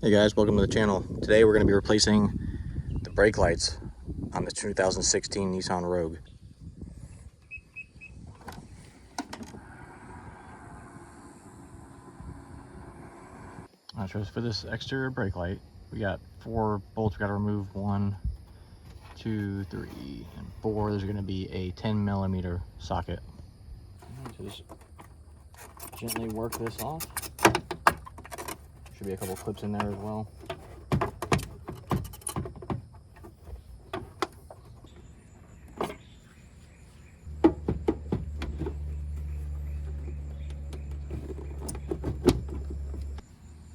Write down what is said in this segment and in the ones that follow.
Hey guys, welcome to the channel. Today we're going to be replacing the brake lights on the 2016 Nissan Rogue. Alright, so for this exterior brake light, we got 4 bolts we got to remove. 1, 2, 3, and 4. There's going to be a 10mm socket. So just gently work this off. Should be a couple clips in there as well.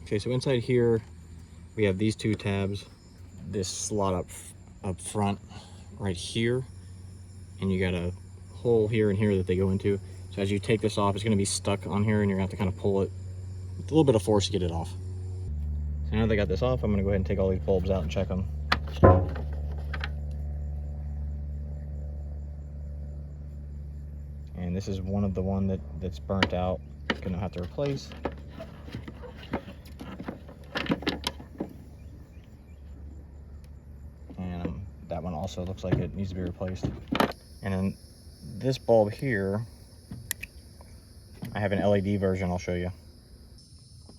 Okay, so inside here we have these 2 tabs, this slot up front right here, and you got a hole here and here that they go into. So as you take this off, it's going to be stuck on here, and you're going to have to kind of pull it with a little bit of force to get it off. So now that I got this off, I'm going to go ahead and take all these bulbs out and check them. And this is one of the one that's burnt out. Going to have to replace. And that one also looks like it needs to be replaced. And then this bulb here, I have an LED version I'll show you.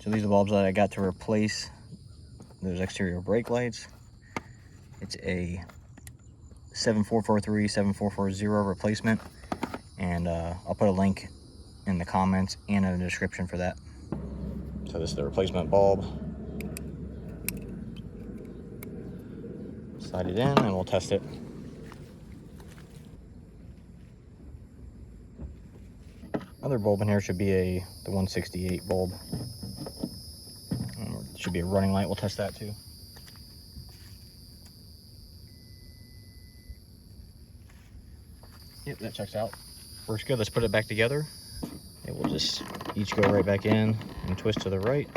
So these are the bulbs that I got to replace those exterior brake lights. It's a 7443 7440 replacement, and I'll put a link in the comments and in the description for that. So this is the replacement bulb. Slide it in and we'll test it. Other bulb in here should be the 168 bulb. It should be a running light. We'll test that too. Yep, that checks out. Works good. Let's put it back together. It will just each go right back in and twist to the right.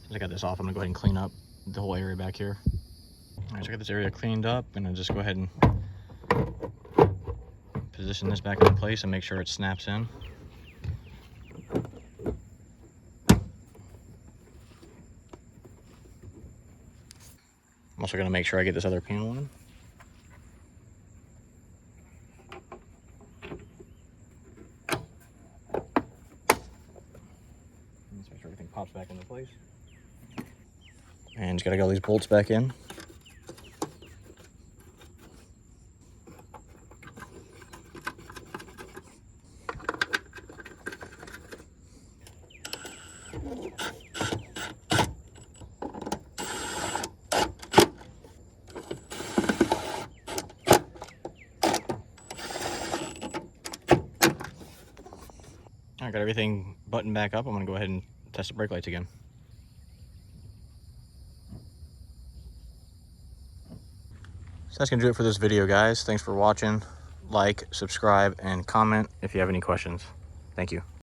As I got this off, I'm gonna go ahead and clean up the whole area back here. All right, so I got this area cleaned up, and I'll just go ahead and position this back in place and make sure it snaps in. I'm also gonna make sure I get this other panel in. Let's make sure everything pops back into place. And just gotta get all these bolts back in. I got everything buttoned back up. I'm gonna go ahead and test the brake lights again. So that's gonna do it for this video, guys. Thanks for watching. Like, subscribe, and comment if you have any questions. Thank you.